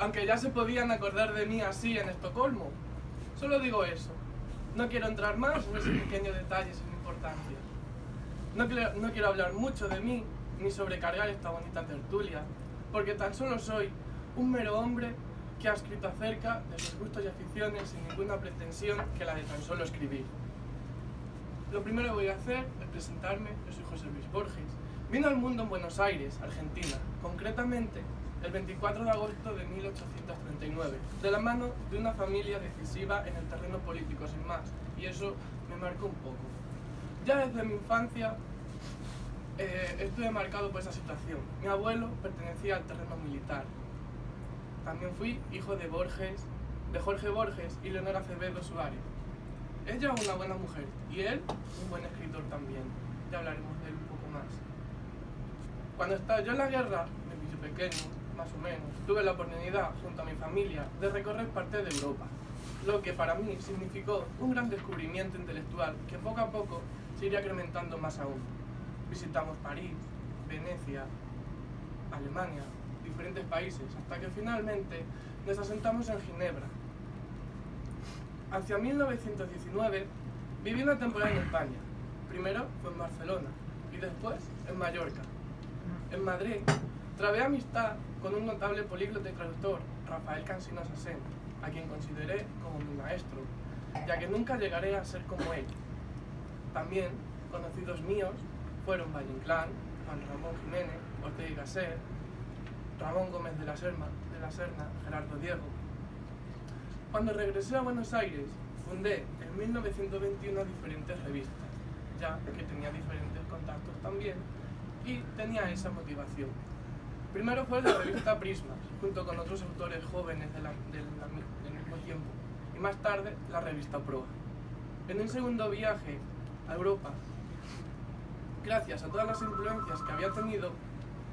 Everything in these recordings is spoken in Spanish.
aunque ya se podían acordar de mí así en Estocolmo. Solo digo eso. No quiero entrar más en ese pequeño detalle sin importancia. No quiero hablar mucho de mí, ni sobrecargar esta bonita tertulia, porque tan solo soy un mero hombre que ha escrito acerca de sus gustos y aficiones sin ninguna pretensión que la de tan solo escribir. Lo primero que voy a hacer es presentarme. Yo soy José Luis Borges. Vino al mundo en Buenos Aires, Argentina, concretamente el 24 de agosto de 1839, de la mano de una familia decisiva en el terreno político, sin más, y eso me marcó un poco. Ya desde mi infancia estuve marcado por esa situación. Mi abuelo pertenecía al terreno militar. También fui hijo de Jorge Borges y Leonora Acevedo Suárez. Ella una buena mujer y él un buen escritor también. Ya hablaremos de él un poco más. Cuando estalló la guerra, me pillé pequeño, más o menos, tuve la oportunidad, junto a mi familia, de recorrer parte de Europa, lo que para mí significó un gran descubrimiento intelectual que poco a poco se iría incrementando más aún. Visitamos París, Venecia, Alemania, diferentes países, hasta que finalmente nos asentamos en Ginebra. Hacia 1919 viví una temporada en España. Primero fue en Barcelona y después en Mallorca. En Madrid trabé amistad con un notable políglota y traductor, Rafael Cansinos Asén, a quien consideré como mi maestro, ya que nunca llegaré a ser como él. También conocidos míos fueron Valle Inclán, Juan Ramón Jiménez, Ortega y Gasset, Ramón Gómez de la Serna, Gerardo Diego. Cuando regresé a Buenos Aires, fundé en 1921 diferentes revistas, ya que tenía diferentes contactos también y tenía esa motivación. Primero fue la revista Prismas, junto con otros autores jóvenes del mismo tiempo, y más tarde la revista Proa. En un segundo viaje a Europa, gracias a todas las influencias que había tenido,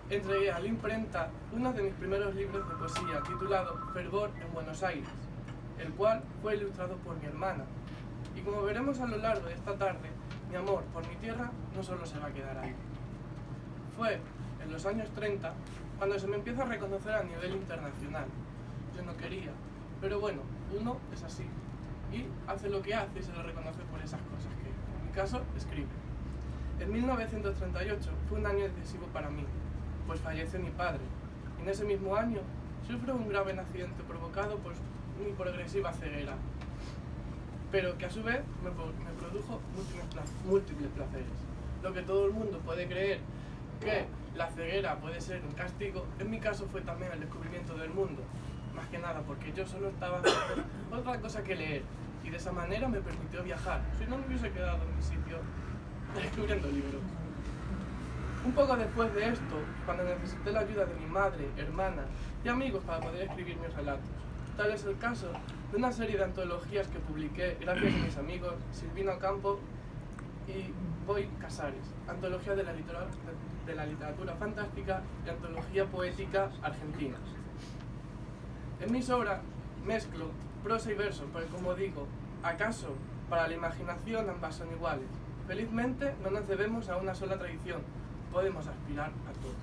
entregué a la imprenta uno de mis primeros libros de poesía titulado Fervor en Buenos Aires, el cual fue ilustrado por mi hermana. Y como veremos a lo largo de esta tarde, mi amor por mi tierra no solo se va a quedar ahí. Fue en los años 30 cuando se me empieza a reconocer a nivel internacional. Yo no quería, pero bueno, uno es así y hace lo que hace y se lo reconoce por esas cosas que, en mi caso, escribe. En 1938 fue un año decisivo para mí, pues falleció mi padre, y en ese mismo año sufro un grave accidente provocado por mi progresiva ceguera, pero que a su vez me produjo múltiples placeres. Lo que todo el mundo puede creer que la ceguera puede ser un castigo, en mi caso fue también el descubrimiento del mundo, más que nada porque yo solo estaba haciendo otra cosa que leer, y de esa manera me permitió viajar, si no me hubiese quedado en mi sitio descubriendo libros. Un poco después de esto, cuando necesité la ayuda de mi madre, hermana y amigos para poder escribir mis relatos. Tal es el caso de una serie de antologías que publiqué gracias a mis amigos Silvino Campo y Boy Casares, antología de la literatura fantástica y antología poética argentina. En mis obras mezclo prosa y verso, porque como digo, acaso para la imaginación ambas son iguales. Felizmente no nos debemos a una sola tradición, podemos aspirar a todo.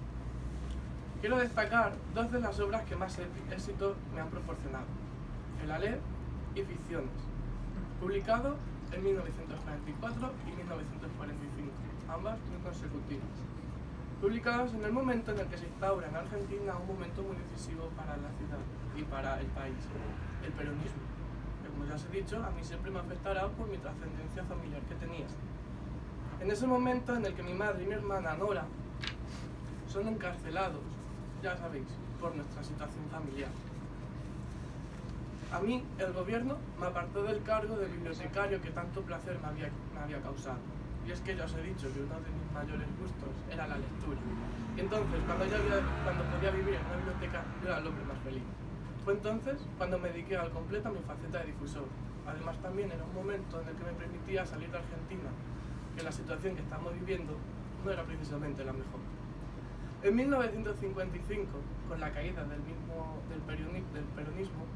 Quiero destacar dos de las obras que más éxito me han proporcionado: El Aleph y Ficciones, publicado en 1944 y 1945, ambas muy consecutivas, publicados en el momento en el que se instaura en Argentina un momento muy decisivo para la ciudad y para el país, el peronismo, que como ya os he dicho, a mí siempre me afectará por mi trascendencia familiar que tenía. En ese momento en el que mi madre y mi hermana Nora son encarcelados, ya sabéis, por nuestra situación familiar. A mí, el gobierno me apartó del cargo de bibliotecario que tanto placer me había causado. Y es que ya os he dicho que uno de mis mayores gustos era la lectura. Y entonces, cuando podía vivir en una biblioteca, yo era el hombre más feliz. Fue entonces cuando me dediqué al completo a mi faceta de difusor. Además, también era un momento en el que me permitía salir de Argentina, que la situación que estamos viviendo no era precisamente la mejor. En 1955, con la caída del peronismo,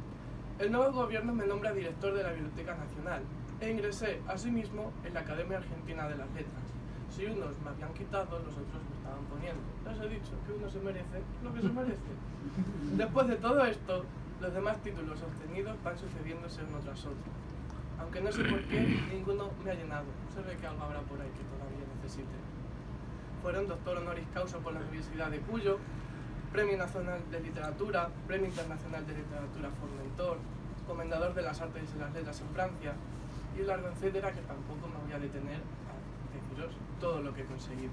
el nuevo gobierno me nombra director de la Biblioteca Nacional e ingresé asimismo en la Academia Argentina de las Letras. Si unos me habían quitado, los otros me estaban poniendo. Ya os he dicho que uno se merece lo que se merece. Después de todo esto, Los demás títulos obtenidos van sucediéndose uno tras otro. Aunque no sé por qué, ninguno me ha llenado. Se ve que algo habrá por ahí que todavía necesite. Fueron doctor honoris causa por la Universidad de Cuyo, Premio Nacional de Literatura, Premio Internacional de Literatura Formentor, Comendador de las Artes y las Letras en Francia, y un largo etcétera que tampoco me voy a detener a deciros todo lo que he conseguido.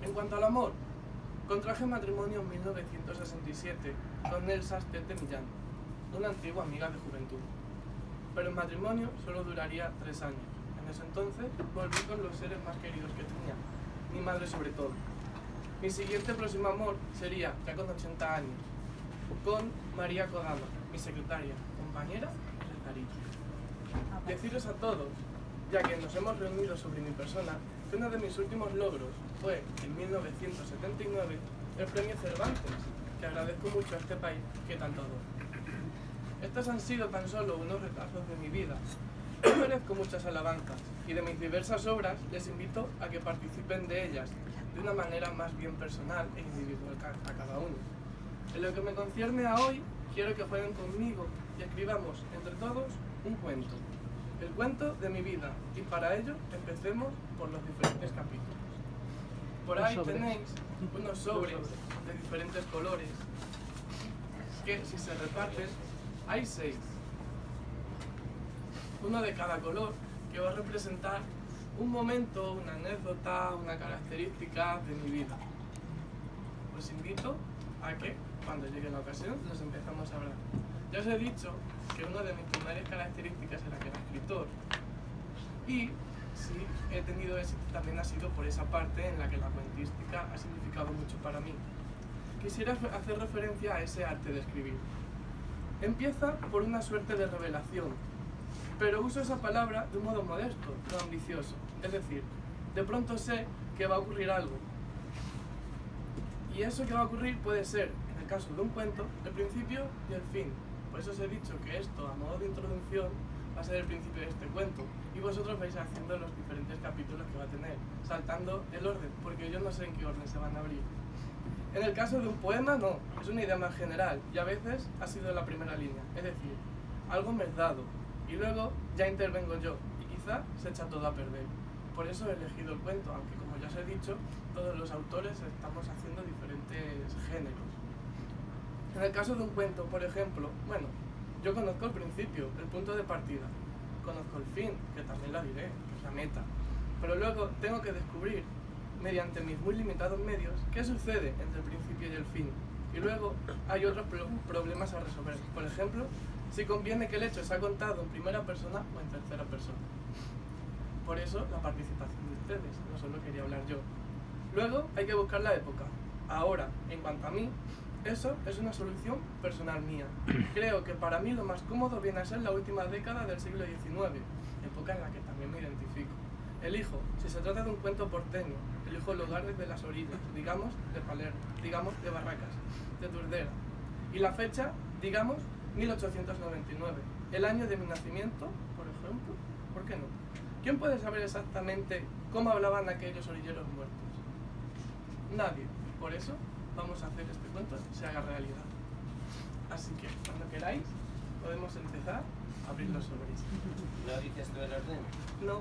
En cuanto al amor, contraje matrimonio en 1967 con Elsa Estet de Millán, una antigua amiga de juventud. Pero el matrimonio solo duraría 3 años. En ese entonces volví con los seres más queridos que tenía, mi madre sobre todo. Mi siguiente próximo amor sería, ya con 80 años, con María Kodama, mi secretaria, compañera y recaricia. Deciros a todos, ya que nos hemos reunido sobre mi persona, que uno de mis últimos logros fue, en 1979, el Premio Cervantes, que agradezco mucho a este país que tanto adoro. Estos han sido tan solo unos retazos de mi vida. Yo merezco muchas alabanzas, y de mis diversas obras les invito a que participen de ellas de una manera más bien personal e individual a cada uno. En lo que me concierne a hoy, quiero que jueguen conmigo y escribamos entre todos un cuento. El cuento de mi vida, y para ello empecemos por los diferentes capítulos. Por ahí tenéis unos sobres de diferentes colores que, si se reparten, hay 6. Uno de cada color, que va a representar un momento, una anécdota, una característica de mi vida. Os invito a que, cuando llegue la ocasión, los empezamos a hablar. Ya os he dicho que una de mis primeras características era que era escritor. Y si he tenido éxito también ha sido por esa parte en la que la cuentística ha significado mucho para mí. Quisiera hacer referencia a ese arte de escribir. Empieza por una suerte de revelación, pero uso esa palabra de un modo modesto, no ambicioso. Es decir, de pronto sé que va a ocurrir algo. Y eso que va a ocurrir puede ser, en el caso de un cuento, el principio y el fin. Por eso os he dicho que esto, a modo de introducción, va a ser el principio de este cuento. Y vosotros vais haciendo los diferentes capítulos que va a tener, saltando el orden, porque yo no sé en qué orden se van a abrir. En el caso de un poema, no, es una idea más general, y a veces ha sido la primera línea. Es decir, algo me es dado, y luego ya intervengo yo, y quizá se echa todo a perder. Por eso he elegido el cuento, aunque como ya os he dicho, todos los autores estamos haciendo diferentes géneros. En el caso de un cuento, por ejemplo, bueno, yo conozco el principio, el punto de partida, conozco el fin, que también la diré, que es la meta, pero luego tengo que descubrir, mediante mis muy limitados medios, qué sucede entre el principio y el fin. Y luego hay otros problemas a resolver. Por ejemplo, si conviene que el hecho sea contado en primera persona o en tercera persona. Por eso la participación de ustedes, no solo quería hablar yo. Luego hay que buscar la época. Ahora, en cuanto a mí, eso es una solución personal mía. Creo que para mí lo más cómodo viene a ser la última década del siglo XIX, época en la que también me identifico. Elijo, si se trata de un cuento porteño, elijo lugares de las orillas, digamos de Palermo, digamos de Barracas, de Turdera. Y la fecha, digamos, 1899, el año de mi nacimiento, por ejemplo, ¿por qué no? ¿Quién puede saber exactamente cómo hablaban aquellos orilleros muertos? Nadie. Por eso vamos a hacer este cuento se haga realidad. Así que, cuando queráis, podemos empezar a abrir los sobres. ¿No dices tú el orden? No.